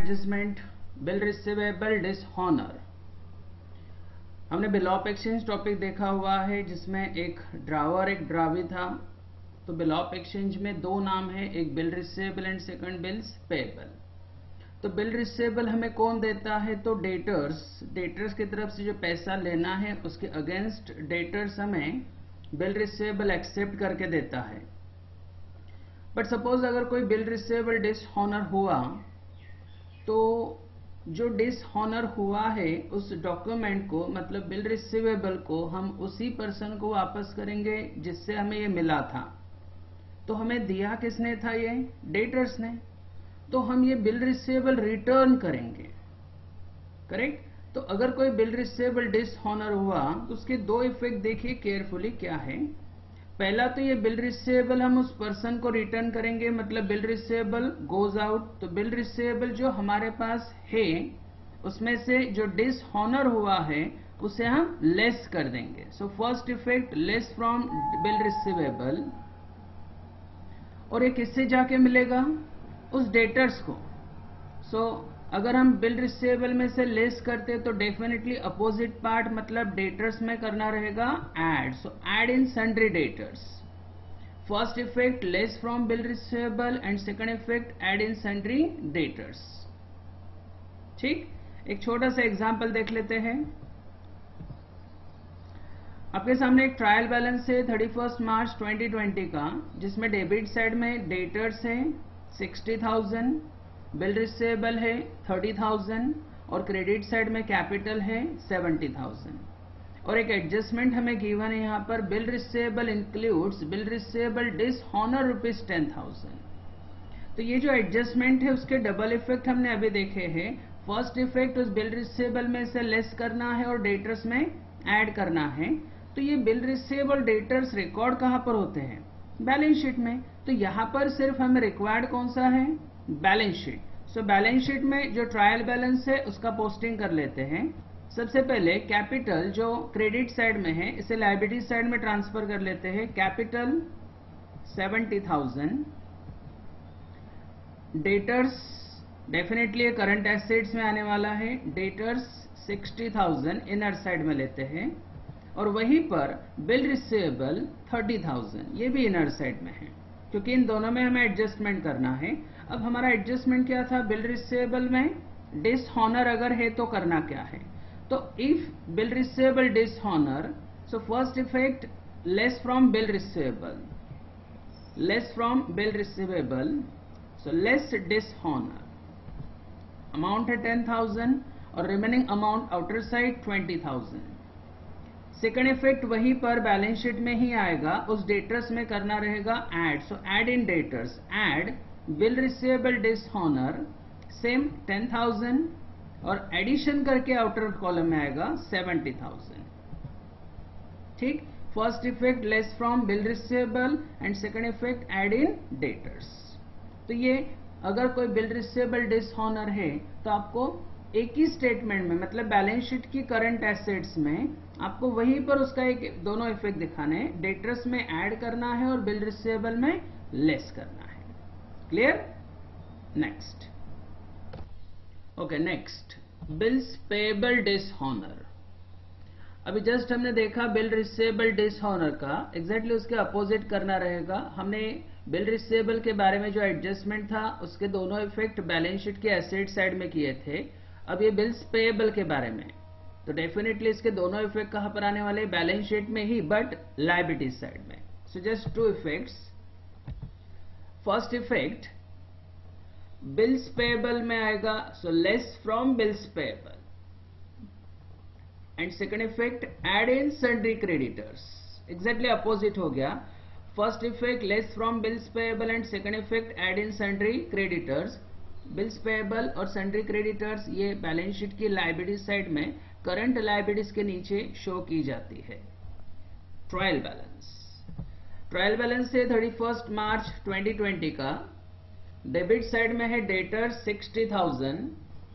Adjustment, bill receivable dishonour. हमने bill of exchange topic देखा हुआ है जिसमें एक ड्रावर एक ड्रावी था। तो बिल ऑफ एक्सचेंज में दो नाम है, एक bill receivable and second bills payable. तो बिल रिसीवेबल हमें कौन देता है? तो डेटर्स की तरफ से जो पैसा लेना है उसके अगेंस्ट डेटर्स हमें बिल रिसीवेबल एक्सेप्ट करके देता है। बट सपोज अगर कोई बिल रिसीवेबल डिसऑनर हुआ तो जो डिसऑनर हुआ है उस डॉक्यूमेंट को, मतलब बिल रिसीवेबल को, हम उसी पर्सन को वापस करेंगे जिससे हमें ये मिला था। तो हमें दिया किसने था? ये डेटर्स ने। तो हम ये बिल रिसीवेबल रिटर्न करेंगे, करेक्ट। तो अगर कोई बिल रिसीवेबल डिसऑनर हुआ तो उसके दो इफेक्ट देखिए केयरफुली क्या है। पहला तो ये बिल रिसीवेबल हम उस पर्सन को रिटर्न करेंगे, मतलब बिल रिसीवेबल गोज आउट। तो बिल रिसीवेबल जो हमारे पास है उसमें से जो डिसऑनर हुआ है उसे हम लेस कर देंगे। सो first effect less from bill receivable, और ये किससे जाके मिलेगा? उस डेटर्स को। सो अगर हम बिल रिसीवेबल में से लेस करते तो डेफिनेटली अपोजिट पार्ट मतलब डेटर्स में करना रहेगा add. So add in sundry debtors. First effect less from bill receivable and second effect add in sundry debtors. ठीक, एक छोटा सा एग्जांपल देख लेते हैं। आपके सामने एक ट्रायल बैलेंस है 31 मार्च 2020 का, जिसमें डेबिट साइड में डेटर्स है 60,000, बिल रिसीवेबल है 30,000 और क्रेडिट साइड में कैपिटल है 70,000। और एक एडजस्टमेंट हमें गिवन है यहाँ पर, bill receivable includes bill receivable dishonour ₹10,000। तो ये जो एडजस्टमेंट है उसके डबल इफेक्ट हमने अभी देखे हैं। फर्स्ट इफेक्ट उस बिल रिसीवेबल में से लेस करना है और डेटर्स में ऐड करना है। तो ये बिल रिसीवेबल डेटर्स रिकॉर्ड कहाँ पर होते हैं? बैलेंस शीट में। तो यहाँ पर सिर्फ हमें रिक्वायर्ड कौन सा है? Balance sheet. So balance sheet में जो ट्रायल बैलेंस है उसका पोस्टिंग कर लेते हैं। सबसे पहले कैपिटल जो क्रेडिट साइड में है इसे लायबिलिटी साइड में ट्रांसफर कर लेते हैं। Capital 70,000, debtors definitely current assets में आने वाला है, डेटर्स 60,000 इनर साइड में लेते हैं। और वहीं पर बिल रिसीवेबल 30,000 ये भी इनर साइड में है, क्योंकि इन दोनों में हमें एडजस्टमेंट करना है। अब हमारा एडजस्टमेंट क्या था? बिल रिसीवेबल में डिसऑनर अगर है तो करना क्या है? तो if bill receivable dishonour, so first effect less from bill receivable, less from bill receivable, so less dishonour. Amount है 10,000 और remaining amount outer side 20,000। Second effect वहीं पर बैलेंस शीट में ही आएगा, उस डेटर्स में करना रहेगा add. So add in debtors, add bill receivable dishonour same 10,000 और एडिशन करके आउटर कॉलम में आएगा 70,000। ठीक, first effect less from bill receivable and second effect add in debtors. तो ये अगर कोई बिल रिसीवेबल डिसऑनर है तो आपको एक ही स्टेटमेंट में, मतलब बैलेंस शीट की करंट एसेट्स में आपको वहीं पर उसका एक दोनों इफेक्ट दिखाने हैं। डेटर्स में ऐड करना है और बिल रिसीवेबल में लेस करना है। Clear? Next. Okay, next bills payable dishonour. अभी जस्ट हमने देखा बिल रिसीवेबल डिसऑनर का, एग्जैक्टली उसके अपोजिट करना रहेगा। हमने बिल रिसीवेबल के बारे में जो एडजस्टमेंट था उसके दोनों इफेक्ट बैलेंस शीट के एसेट साइड में किए थे। अब ये बिल्स पेएबल के बारे में, तो डेफिनेटली इसके दोनों इफेक्ट कहां पर आने वाले? बैलेंस शीट में ही, बट लायबिलिटी साइड में। So just two effects. First effect bills payable में आएगा, so less from bills payable, and second effect add in sundry creditors. Exactly opposite हो गया। First effect less from bills payable and second effect add in sundry creditors. Bills payable और sundry creditors ये balance sheet की liability side में current liabilities के नीचे show की जाती है। ट्रायल बैलेंस, ट्रायल बैलेंस है 31 मार्च 2020 का। डेबिट साइड में है डेटर्स 60,000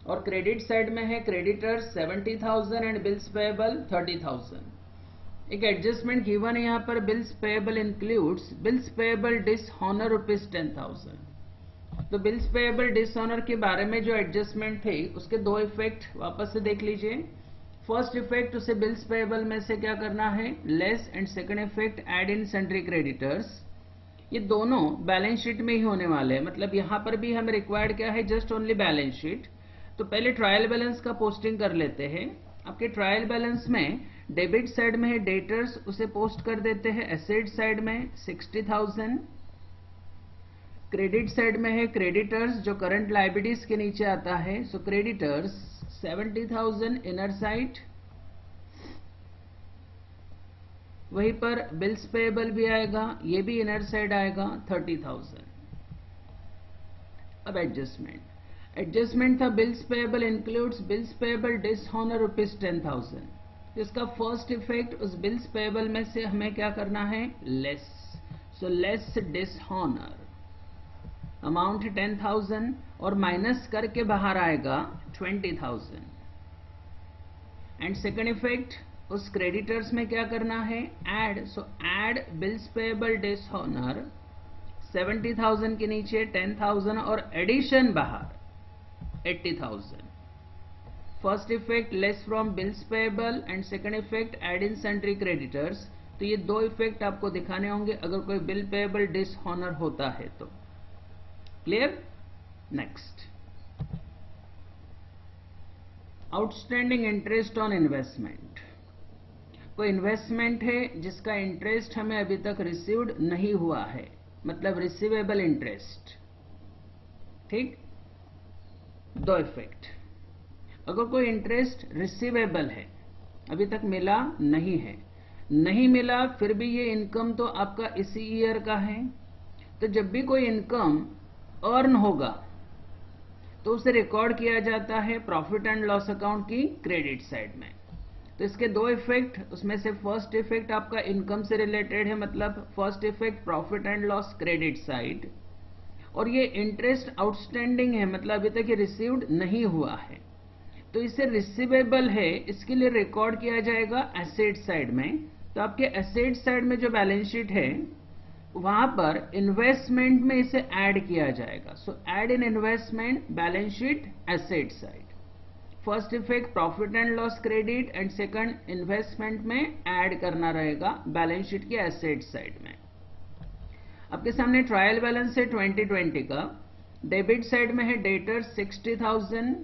और क्रेडिट साइड में है क्रेडिटर्स 70,000 एंड बिल्स पेएबल 30,000। एक एडजस्टमेंट गिवन है यहाँ पर, bills payable includes bills payable dishonour ₹10,000। तो बिल्स पेएबल डिसऑनर के बारे में जो एडजस्टमेंट थे उसके दो इफेक्ट वापस से देख लीजिए। फर्स्ट इफेक्ट उसे बिल्स पेएबल में से क्या करना है, less, and second effect add in sundry creditors. ये दोनों बैलेंस शीट में ही होने वाले हैं, मतलब यहां पर भी हमें रिक्वायर्ड क्या है, जस्ट ओनली बैलेंस शीट। तो पहले ट्रायल बैलेंस का पोस्टिंग कर लेते हैं। आपके ट्रायल बैलेंस में डेबिट साइड में है डेटर्स, उसे पोस्ट कर देते हैं एसेट साइड में 60,000। क्रेडिट साइड में है क्रेडिटर्स जो करंट लायबिलिटीज के नीचे आता है, सो क्रेडिटर्स 70,000 इनर साइड। वहीं पर बिल्स पेएबल भी आएगा, ये भी इनर साइड आएगा 30,000। अब एडजस्टमेंट था bills payable includes bills payable dishonour ₹10,000। इसका फर्स्ट इफेक्ट उस बिल्स पेएबल में से हमें क्या करना है, less, so less dishonour amount 10,000 और माइनस करके बाहर आएगा 20,000। एंड सेकंड इफेक्ट उस क्रेडिटर्स में क्या करना है, ऐड, सो ऐड बिल्स पेएबल डिसऑनर 70,000 के नीचे 10,000 और एडिशन बाहर 80,000। First effect less from bills payable and second effect add in sundry creditors. तो ये दो इफेक्ट आपको दिखाने होंगे अगर कोई बिल पेएबल डिसऑनर होता है तो। Clear? Next, outstanding interest on investment. कोई इन्वेस्टमेंट है जिसका इंटरेस्ट हमें अभी तक रिसीव्ड नहीं हुआ है, मतलब रिसीवेबल इंटरेस्ट। ठीक, दो इफेक्ट। अगर कोई इंटरेस्ट रिसीवेबल है, अभी तक मिला नहीं है, नहीं मिला फिर भी ये इनकम तो आपका इसी ईयर का है, तो जब भी कोई इनकम अर्न होगा तो उसे रिकॉर्ड किया जाता है प्रॉफिट एंड लॉस अकाउंट की क्रेडिट साइड में। तो इसके दो इफेक्ट, उसमें से फर्स्ट इफेक्ट आपका इनकम से रिलेटेड है, मतलब first effect profit and loss credit side, और ये इंटरेस्ट आउटस्टैंडिंग है, मतलब अभी तक ये रिसीव्ड नहीं हुआ है, तो इसे रिसीवेबल है, इसके लिए रिकॉर्ड किया जाएगा एसेट साइड में। तो आपके एसेट साइड में जो बैलेंस शीट है वहां पर इन्वेस्टमेंट में इसे ऐड किया जाएगा, सो add in investment balance sheet asset side. First effect profit and loss credit and second investment में ऐड करना रहेगा बैलेंस शीट की एसेट साइड में। आपके सामने ट्रायल बैलेंस है 2020 का। डेबिट साइड में है डेटर 60,000,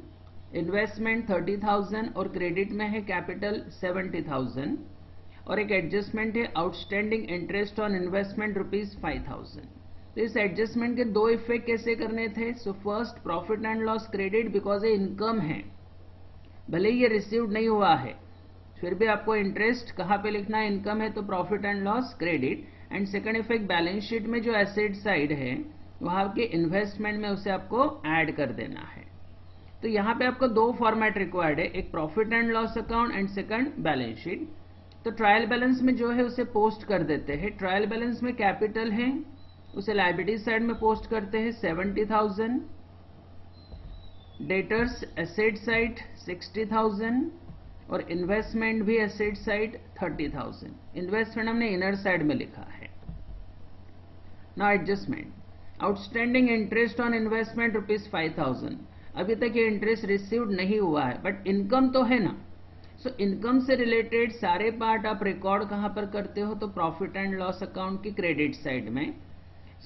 इन्वेस्टमेंट 30,000 और क्रेडिट में है कैपिटल 70,000, और एक एडजस्टमेंट है आउटस्टैंडिंग इंटरेस्ट ऑन इन्वेस्टमेंट ₹5,000। तो इस एडजस्टमेंट के दो इफेक्ट कैसे करने थे, so first profit and loss credit because ये इनकम है, भले ही ये रिसीव्ड नहीं हुआ है फिर भी आपको इंटरेस्ट कहां पे लिखना है, इनकम है तो profit and loss credit. And second effect balance sheet में जो एसेट साइड है वहां के इन्वेस्टमेंट में उसे आपको ऐड कर देना है। तो यहां पे आपको दो फॉर्मेट रिक्वायर्ड है, एक profit and loss account and second balance sheet. तो ट्रायल बैलेंस में जो है उसे पोस्ट कर देते हैं। ट्रायल बैलेंस में कैपिटल है, उसे लायबिलिटी साइड में पोस्ट करते हैं 70,000, डेटर्स एसेट साइड 60,000 और इन्वेस्टमेंट भी एसेट साइड 30,000। इन्वेस्टमेंट हमने इनर साइड में लिखा है। Now adjustment, outstanding interest on investment ₹5,000। अभी तक ये इंटरेस्ट रिसीव्ड नहीं हुआ है बट इनकम तो है ना, सो इनकम से रिलेटेड सारे पार्ट आप रिकॉर्ड कहां पर करते हो, तो प्रॉफिट एंड लॉस अकाउंट की क्रेडिट साइड में।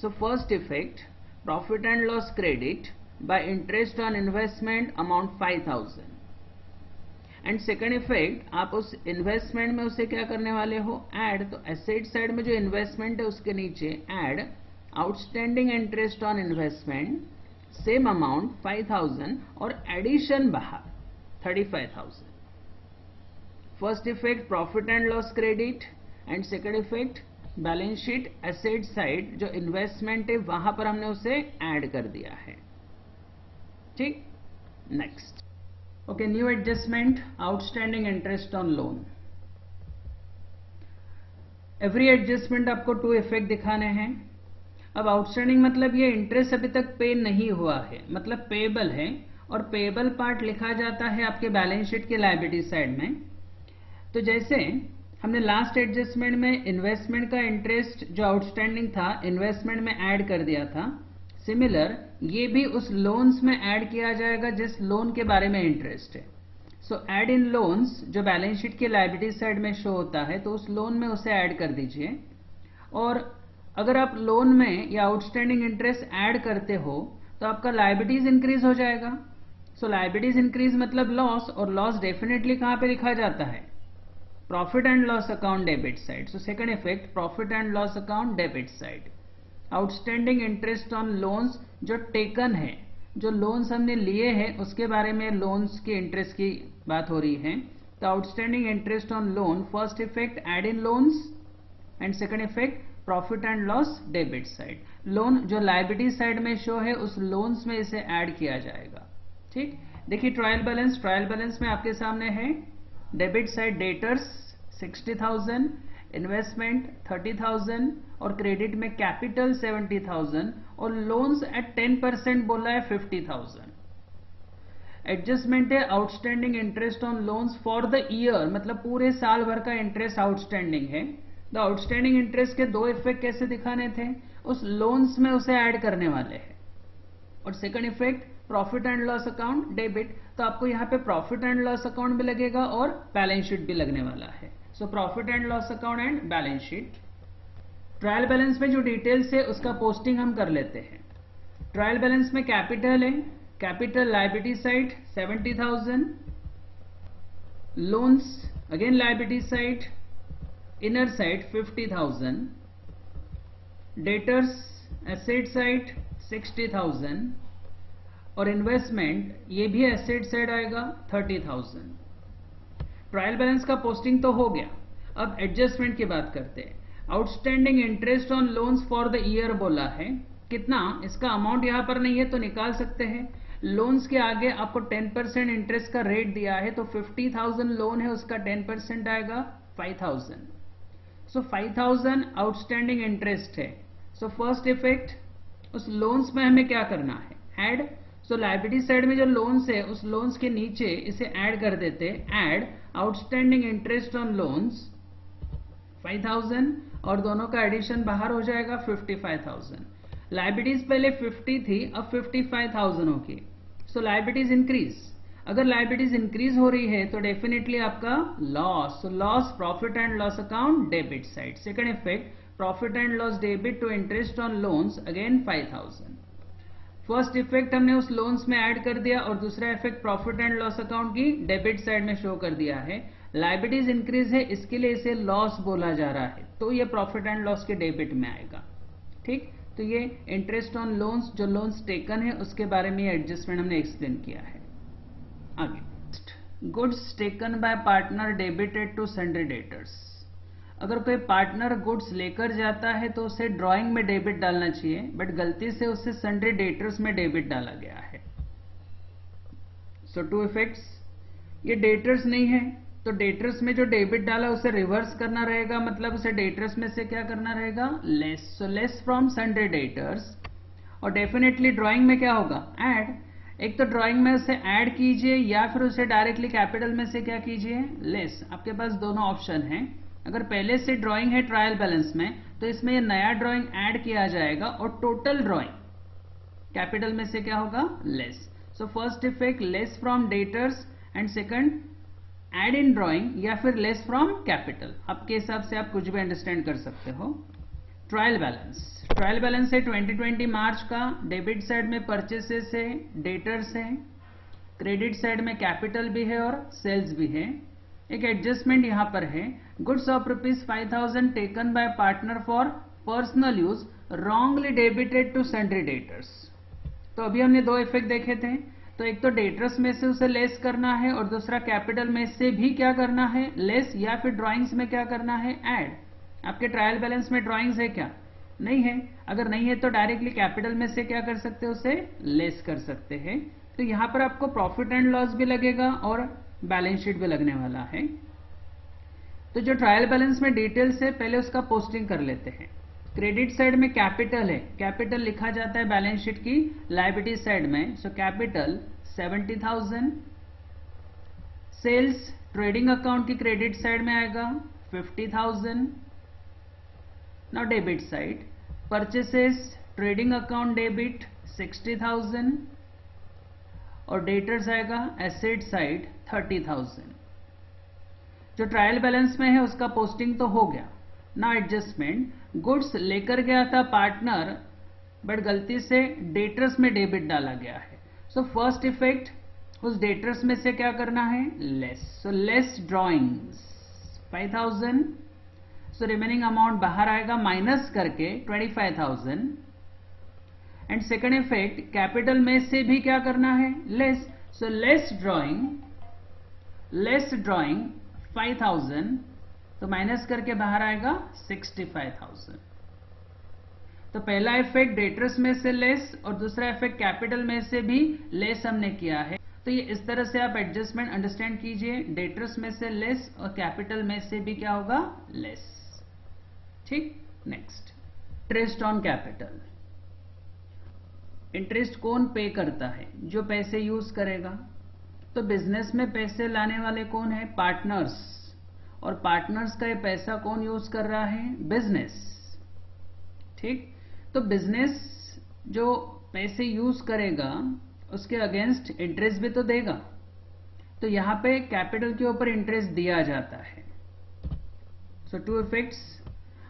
सो first effect profit and loss credit by interest on investment amount 5,000 and second effect आप उस इन्वेस्टमेंट में उसे क्या करने वाले हो, ऐड। तो एसेट साइड में जो इन्वेस्टमेंट है उसके नीचे add outstanding interest on investment same amount 5,000 और एडिशन बाहर 35,000। First effect profit and loss credit and second effect balance sheet asset side जो इन्वेस्टमेंट है वहां पर हमने उसे ऐड कर दिया है। ठीक, next, okay, new adjustment outstanding interest on loan. Every adjustment आपको टू इफेक्ट दिखाने हैं। अब आउटस्टैंडिंग मतलब ये इंटरेस्ट अभी तक पे नहीं हुआ है, मतलब पेएबल है, और पेएबल पार्ट लिखा जाता है आपके बैलेंस शीट के लायबिलिटी साइड में। तो जैसे हमने लास्ट एडजस्टमेंट में इन्वेस्टमेंट का इंटरेस्ट जो आउटस्टैंडिंग था इन्वेस्टमेंट में ऐड कर दिया था, सिमिलर ये भी उस लोन्स में ऐड किया जाएगा जिस लोन के बारे में इंटरेस्ट है। सो ऐड इन लोन्स जो बैलेंस शीट की लायबिलिटी साइड में शो होता है, तो उस लोन में उसे ऐड कर दीजिए। और अगर आप लोन में या आउटस्टैंडिंग इंटरेस्ट ऐड करते हो तो आपका लायबिलिटीज इंक्रीज हो जाएगा। सो लायबिलिटीज इंक्रीज मतलब लॉस, और लॉस डेफिनेटली कहां पे लिखा जाता है? Profit and loss account debit side. So second effect, profit and loss account debit side. Outstanding interest on loans जो टेकन है, जो लोन्स हमने लिए हैं उसके बारे में लोन्स के इंटरेस्ट की बात हो रही है। तो outstanding interest on loan, first effect add in loans and second effect profit and loss debit side. Loan जो लायबिलिटी साइड में शो है उस लोन्स में इसे ऐड किया जाएगा। ठीक, देखिए ट्रायल बैलेंस। ट्रायल बैलेंस में आपके सामने है डेबिट साइड डेटर्स 60,000, इन्वेस्टमेंट 30,000 और क्रेडिट में कैपिटल 70,000 और लोन्स एट 10% बोला है 50,000। एडजस्टमेंट है outstanding interest on loans for the year, मतलब पूरे साल भर का इंटरेस्ट आउटस्टैंडिंग है। तो आउटस्टैंडिंग इंटरेस्ट के दो इफेक्ट कैसे दिखाने थे? उस लोन्स में उसे ऐड करने वाले हैं। और second effect profit and loss account debit, तो आपको यहां पे प्रॉफिट एंड लॉस अकाउंट भी लगेगा और बैलेंस शीट भी लगने वाला है। So profit and loss account and balance sheet. Trial balance में जो डिटेल्स है उसका पोस्टिंग हम कर लेते हैं। ट्रायल बैलेंस में कैपिटल है, capital liability side 70,000, loans again liability side, inner side 50,000, debtors asset side 60,000 और इन्वेस्टमेंट ये भी एसेट साइड आएगा 30,000। ट्रायल बैलेंस का पोस्टिंग तो हो गया। अब एडजस्टमेंट की बात करते हैं। Outstanding interest on loans for the year बोला है, कितना? इसका अमाउंट यहां पर नहीं है तो निकाल सकते हैं। लोन्स के आगे आपको 10% इंटरेस्ट का रेट दिया है, तो 50,000 लोन है उसका 10% आएगा 5,000। सो 5,000 आउटस्टैंडिंग इंटरेस्ट है। सो फर्स्ट इफेक्ट उस लोन्स में हमें क्या करना है? ऐड। सो लायबिलिटी साइड में जो लोन्स है उस लोन्स के नीचे इसे ऐड कर देते हैं। Add outstanding interest on loans 5,000 और दोनों का एडिशन बाहर हो जाएगा 55,000। लायबिलिटीज पहले 50 थी, अब 55,000 होगी। So liabilities increase. अगर लायबिलिटीज इंक्रीज हो रही है तो डेफिनेटली आपका loss. So loss profit and loss account debit side. Second effect profit and loss debit to interest on loans again 5,000। First effect हमने उस लोन्स में ऐड कर दिया और दूसरा effect profit and loss account की डेबिट साइड में show कर दिया है। लायबिलिटीज इंक्रीज है, इसके लिए इसे लॉस बोला जा रहा है, तो ये प्रॉफिट एंड लॉस के डेबिट में आएगा। ठीक, तो ये इंटरेस्ट ऑन लोन्स जो लोन्स टेकन है उसके बारे में एडजस्टमेंट हमने एक्सप्लेन किया है। आगे goods taken by partner debited to sundry debtors. अगर कोई पार्टनर गुड्स लेकर जाता है तो उसे ड्राइंग में डेबिट डालना चाहिए, बट गलती से उसे सन्ड्री डेटर्स में डेबिट डाला गया है। सो टू इफेक्ट्स, ये डेटर्स नहीं है तो डेटर्स में जो डेबिट डाला उसे रिवर्स करना रहेगा, मतलब उसे डेटर्स में से क्या करना रहेगा? Less. So less from sundry debtors. और डेफिनेटली ड्राइंग में क्या होगा? ऐड। एक तो ड्राइंग में उसे ऐड कीजिए या फिर उसे डायरेक्टली कैपिटल में से क्या कीजिए? लेस। आपके पास दोनों ऑप्शन हैं। अगर पहले से ड्राइंग है ट्रायल बैलेंस में तो इसमें ये नया ड्राइंग ऐड किया जाएगा और टोटल ड्राइंग कैपिटल में से क्या होगा? Less. So first effect less from debtors and second add in drawing या फिर लेस फ्रॉम कैपिटल। आपके हिसाब से आप कुछ भी अंडरस्टैंड कर सकते हो। Trial balance. ट्रायल बैलेंस है 2020 मार्च का। डेबिट साइड में परचेसेस है, डेटर्स है, क्रेडिट साइड में कैपिटल भी है और सेल्स भी है। एक एडजस्टमेंट यहां पर है, goods of ₹5,000 taken by partner for personal use wrongly debited to sundry debtors. तो अभी हमने दो इफेक्ट देखे थे, तो एक तो डेटर्स में से उसे लेस करना है और दूसरा कैपिटल में से भी क्या करना है? लेस, या फिर ड्राइंग्स में क्या करना है? ऐड। आपके ट्रायल बैलेंस में ड्राइंग्स है क्या? नहीं है। अगर नहीं है तो डायरेक्टली कैपिटल में से क्या कर सकते हैं? उसे लेस कर सकते हैं। तो यहां पर आपको प्रॉफिट एंड लॉस भी लगेगा और बैलेंस शीट भी लगने वाला है। तो जो ट्रायल बैलेंस में डिटेल्स है पहले उसका पोस्टिंग कर लेते हैं। क्रेडिट साइड में कैपिटल है, कैपिटल लिखा जाता है बैलेंस शीट की लायबिलिटी साइड में। So capital 70,000। Sales trading account की क्रेडिट साइड में आएगा 50,000। Now debit side purchases trading account debit 60,000 और डेटर्स आएगा एसेट साइड 30,000। जो ट्रायल बैलेंस में है उसका पोस्टिंग तो हो गया ना। एडजस्टमेंट, गुड्स लेकर गया था पार्टनर बट गलती से डेटर्स में डेबिट डाला गया है। सो फर्स्ट इफेक्ट, उस डेटर्स में से क्या करना है, less. So less drawings 5,000। So remaining amount बाहर आएगा माइनस करके 25,000। एंड सेकेंड इफेक्ट, कैपिटल में से भी क्या करना है, लेस। सो लेस ड्रॉइंग 5,000, तो माइनस करके बाहर आएगा 65,000। तो पहला इफेक्ट डेटर्स में से लेस और दूसरा इफेक्ट कैपिटल में से भी लेस हमने किया है। तो ये इस तरह से आप एडजस्टमेंट अंडरस्टैंड कीजिए, डेटर्स में से लेस और कैपिटल में से भी क्या होगा, लेस। ठीक, next, interest on capital. Interest कौन पे करता है, जो पैसे यूज करेगा। तो बिजनेस में पैसे लाने वाले कौन है, पार्टनर्स। और पार्टनर्स का ये पैसा कौन यूज कर रहा है, बिजनेस। ठीक, तो बिजनेस जो पैसे यूज करेगा उसके अगेंस्ट इंटरेस्ट भी तो देगा। तो यहां पे कैपिटल के ऊपर इंटरेस्ट दिया जाता है। सो टू इफेक्ट्स,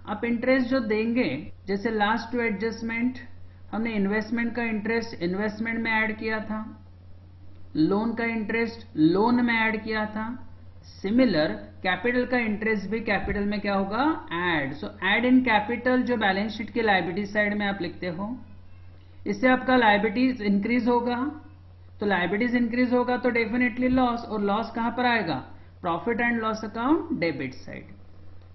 आप इंटरेस्ट जो देंगे, जैसे लास्ट टू एडजस्टमेंट हमने इन्वेस्टमेंट का इंटरेस्ट इन्वेस्टमेंट में ऐड किया था, लोन का इंटरेस्ट लोन में ऐड किया था। सिमिलर कैपिटल का इंटरेस्ट भी कैपिटल में क्या होगा, add. So add in capital जो बैलेंस शीट की लायबिलिटी साइड में आप लिखते हो, इससे आपका लायबिलिटीज इंक्रीज होगा। तो लायबिलिटीज इंक्रीज होगा तो डेफिनेटली लॉस, और लॉस कहां पर आएगा, profit and loss account debit side.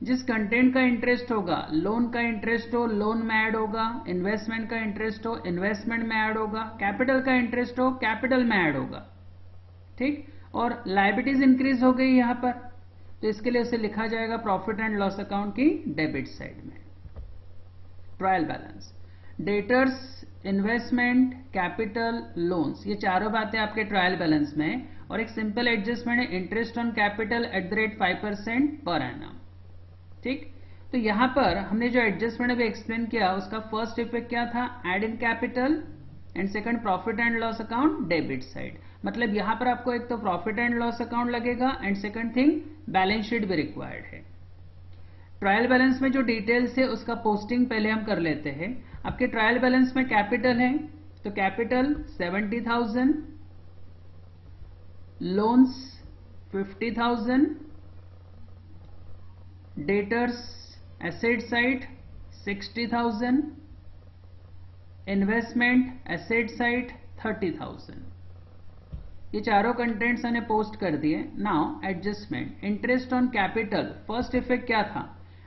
जिस कंटेंट का इंटरेस्ट होगा, लोन का इंटरेस्ट हो लोन में ऐड होगा, इन्वेस्टमेंट का इंटरेस्ट हो इन्वेस्टमेंट में ऐड होगा, कैपिटल का इंटरेस्ट हो कैपिटल में ऐड होगा। ठीक, और लायबिलिटीज इंक्रीज हो गई यहां पर, तो इसके लिए उसे लिखा जाएगा प्रॉफिट एंड लॉस अकाउंट की डेबिट साइड में। Trial balance, debtors, investment, capital, loans, ये चारों बातें आपके ट्रायल बैलेंस में। और एक सिंपल एडजस्टमेंट है, interest on capital @ 5% per annum. ठीक, तो यहां पर हमने जो एडजस्टमेंट अभी एक्सप्लेन किया उसका फर्स्ट इफेक्ट क्या था, add in capital, and second profit and loss account debit side. मतलब यहां पर आपको एक तो प्रॉफिट एंड लॉस अकाउंट लगेगा and second thing balance sheet भी रिक्वायर्ड है। ट्रायल बैलेंस में जो डिटेल्स है उसका पोस्टिंग पहले हम कर लेते हैं। आपके ट्रायल बैलेंस में कैपिटल है, तो capital 70,000, loans 50,000, debtors asset side 60,000, investment asset side 30,000। ये चारों कंटेंट्स हमने पोस्ट कर दिए। Now adjustment, interest on capital, first effect क्या था,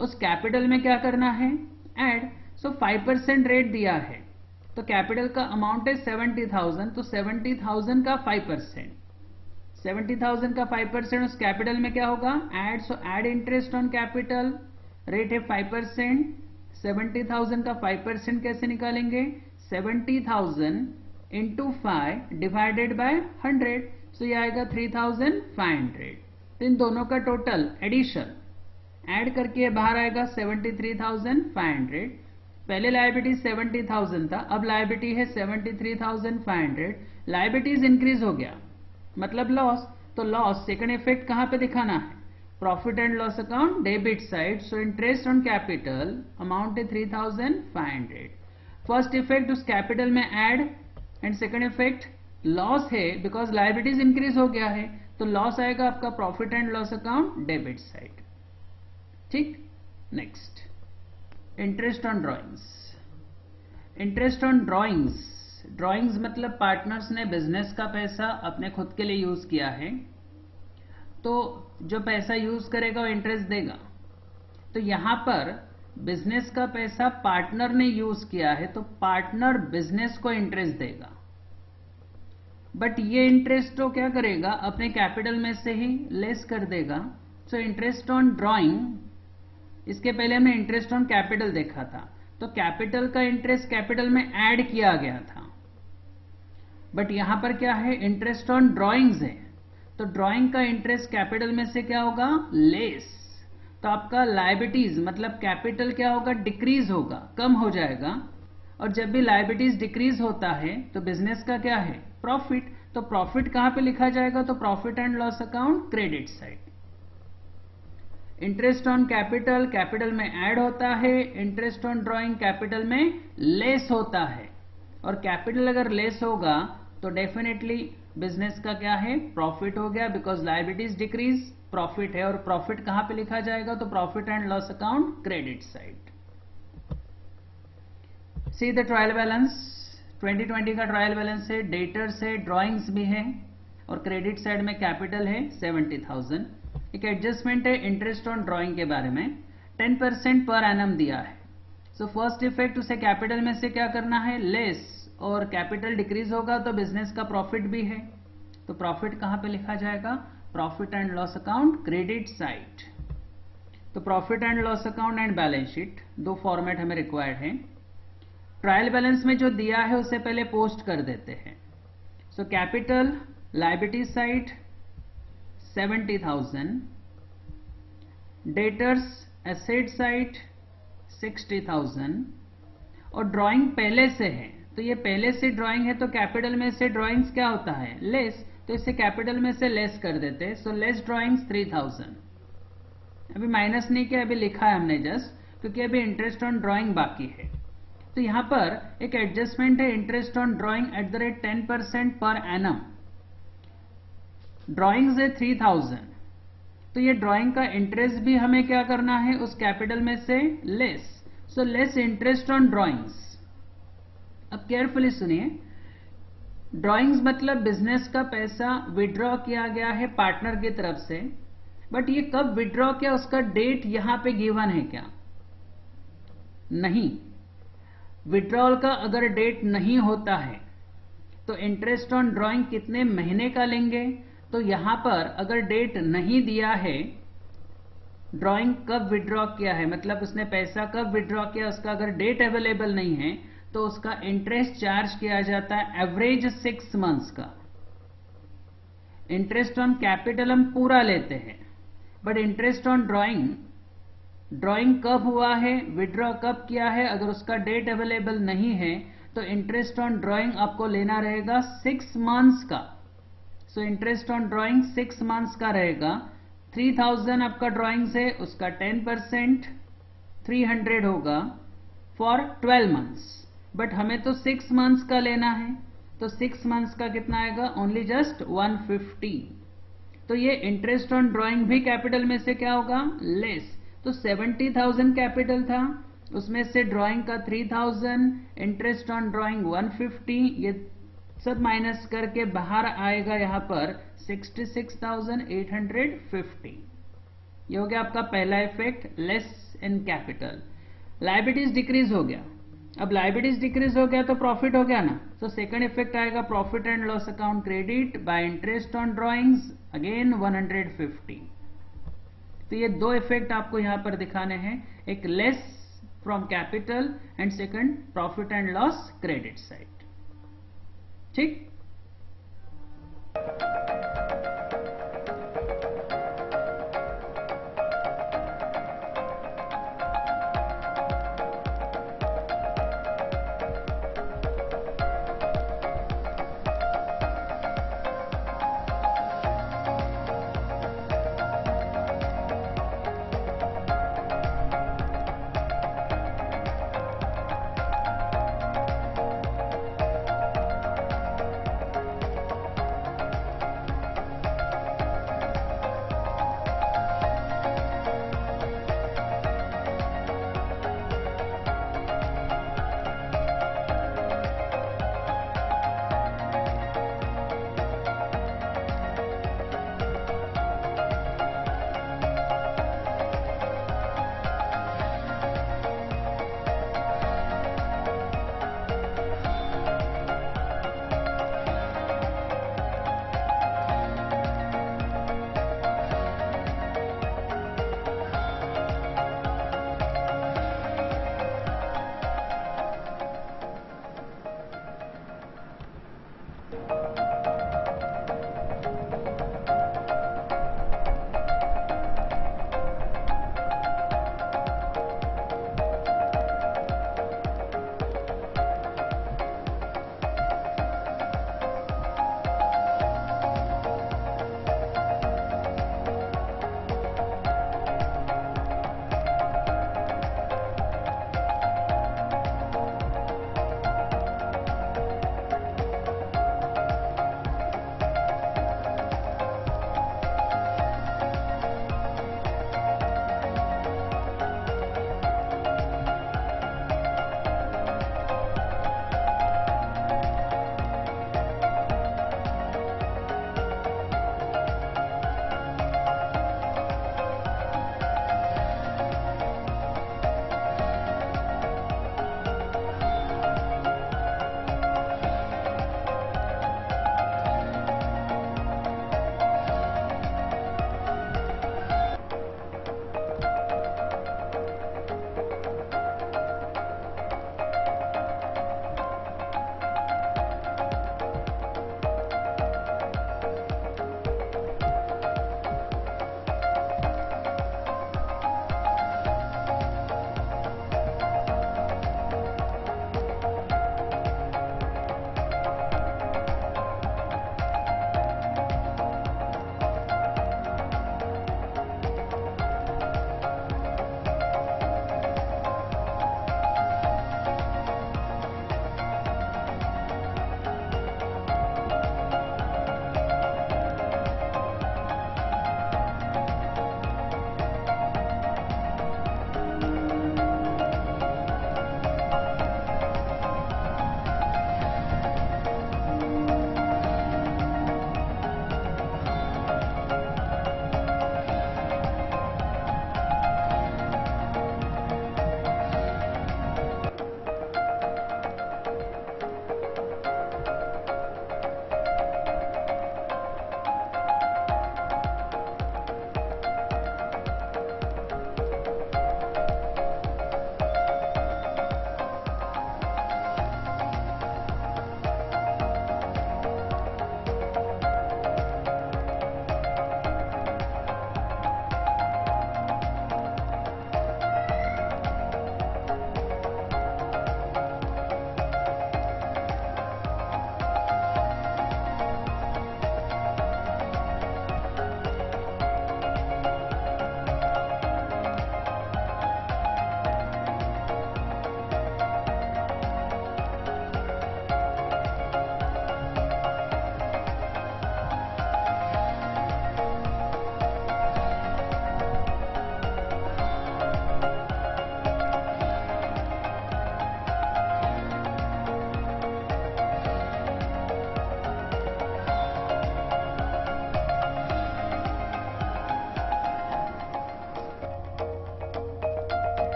उस कैपिटल में क्या करना है, ऐड। सो 5% रेट दिया है, तो कैपिटल का अमाउंट है 70,000, तो 70,000 का 5%, 70,000 का 5% उस कैपिटल में क्या होगा, add. So add interest on capital, rate है 5%, 70,000 का 5% कैसे निकालेंगे, 70,000 इंटू 5 डिवाइडेड बाय 100, सो ये आएगा 3,500। तो इन दोनों का टोटल एडिशन ऐड करके बाहर आएगा 73,500। पहले लायबिलिटी 70,000 था, अब लायबिलिटी है 73,500। लायबिलिटीज इंक्रीज हो गया मतलब लॉस, तो लॉस सेकंड इफेक्ट कहां पे दिखाना है, profit and loss account debit side. So interest on capital amount है 3,500। फर्स्ट इफेक्ट उस कैपिटल में add, and second effect loss है बिकॉज लायबिलिटीज इंक्रीज हो गया है, तो लॉस आएगा आपका profit and loss account debit side. ठीक, next, interest on drawings. Interest on drawings मतलब पार्टनर्स ने बिजनेस का पैसा अपने खुद के लिए यूज किया है, तो जो पैसा यूज करेगा वो इंटरेस्ट देगा। तो यहां पर बिजनेस का पैसा पार्टनर ने यूज किया है, तो पार्टनर बिजनेस को इंटरेस्ट देगा। बट ये इंटरेस्ट तो क्या करेगा, अपने कैपिटल में से ही लेस कर देगा। सो इंटरेस्ट ऑन ड्रॉइंग, इसके पहले हमने इंटरेस्ट ऑन कैपिटल देखा था, तो कैपिटल का इंटरेस्ट कैपिटल में ऐड किया गया था। बट यहां पर क्या है, इंटरेस्ट ऑन ड्रॉइंग्स है, तो ड्रॉइंग का इंटरेस्ट कैपिटल में से क्या होगा, लेस। तो आपका लायबिलिटीज मतलब कैपिटल क्या होगा, डिक्रीज होगा, कम हो जाएगा। और जब भी लायबिलिटीज डिक्रीज होता है तो बिजनेस का क्या है, प्रॉफिट। तो प्रॉफिट कहां पे लिखा जाएगा, तो profit and loss account credit side. Interest on capital, capital में ऐड होता है, इंटरेस्ट ऑन ड्राइंग कैपिटल में लेस होता है, और कैपिटल अगर लेस होगा तो डेफिनेटली बिजनेस का क्या है, प्रॉफिट हो गया, बिकॉज लायबिलिटीज डिक्रीज, प्रॉफिट है, और प्रॉफिट कहां पे लिखा जाएगा, तो profit and loss account credit side. See the trial balance, 2020 का ट्रायल बैलेंस है, डेटर्स है, ड्राइंग्स भी है, और क्रेडिट साइड में कैपिटल है 70,000। एक एडजस्टमेंट है इंटरेस्ट ऑन ड्राइंग के बारे में, 10% पर एनम दिया है। सो फर्स्ट इफेक्ट उसे कैपिटल में से क्या करना है, लेस, और कैपिटल डिक्रीज होगा तो बिजनेस का प्रॉफिट भी है, तो प्रॉफिट कहां पे लिखा जाएगा, profit and loss account credit side. तो profit and loss account and balance sheet दो फॉर्मेट हमें रिक्वायर्ड है। ट्रायल बैलेंस में जो दिया है उसे पहले पोस्ट कर देते हैं। So capital liability side 70,000, debtors asset side 60,000, और ड्राइंग पहले से है, तो ये पहले से ड्राइंग है तो कैपिटल में से ड्राइंग्स क्या होता है, लेस, तो इसे कैपिटल में से लेस कर देते हैं। सो लेस ड्राइंग्स 3,000, अभी माइनस नहीं किया, अभी लिखा है हमने जस्ट, क्योंकि अभी इंटरेस्ट ऑन ड्राइंग बाकी है। तो यहां पर एक एडजस्टमेंट है, interest on drawing at the rate 10% per annum. Drawings है 3,000, तो ये ड्राइंग का इंटरेस्ट भी हमें क्या करना है, उस कैपिटल में से less. So less interest on drawings. अब केयरफुली सुनिए, ड्राइंग्स मतलब बिजनेस का पैसा विड्रॉ किया गया है पार्टनर की तरफ से, बट ये कब विड्रॉ किया उसका डेट यहां पे गिवन है क्या, नहीं। विड्रॉल का अगर डेट नहीं होता है तो इंटरेस्ट ऑन ड्राइंग कितने महीने का लेंगे, तो यहां पर अगर डेट नहीं दिया है, ड्राइंग कब विड्रॉ किया है, मतलब उसने पैसा कब विड्रॉ किया, उसका अगर डेट अवेलेबल नहीं है तो उसका इंटरेस्ट चार्ज किया जाता है एवरेज 6 मंथ्स का। इंटरेस्ट ऑन कैपिटल हम पूरा लेते हैं, बट इंटरेस्ट ऑन ड्राइंग कब हुआ है, विड्रॉ कब किया है, अगर उसका डेट अवेलेबल नहीं है तो इंटरेस्ट ऑन ड्राइंग आपको लेना रहेगा 6 मंथ्स का। सो इंटरेस्ट ऑन ड्राइंग 6 मंथ्स का रहेगा। 3,000 आपका ड्राइंग से, उसका 10% 300 होगा फॉर 12 मंथ्स, बट हमें तो 6 मंथ्स का लेना है, तो 6 मंथ्स का कितना आएगा, ओनली जस्ट 150। तो ये इंटरेस्ट ऑन ड्राइंग भी कैपिटल में से क्या होगा, लेस। तो 70,000 कैपिटल था, उसमें से ड्राइंग का 3,000, इंटरेस्ट ऑन ड्राइंग 150, ये सब माइनस करके बाहर आएगा यहां पर 66,850। ये हो गया आपका पहला effect, less in capital. Liabilities decrease हो गया, अब लायबिलिटीज डिक्रीज हो गया तो प्रॉफिट हो गया ना, तो सेकंड इफेक्ट आएगा profit and loss account credit by interest on drawings, again 150। तो ये दो इफेक्ट आपको यहां पर दिखाने हैं, एक less from capital and second profit and loss credit side. ठीक।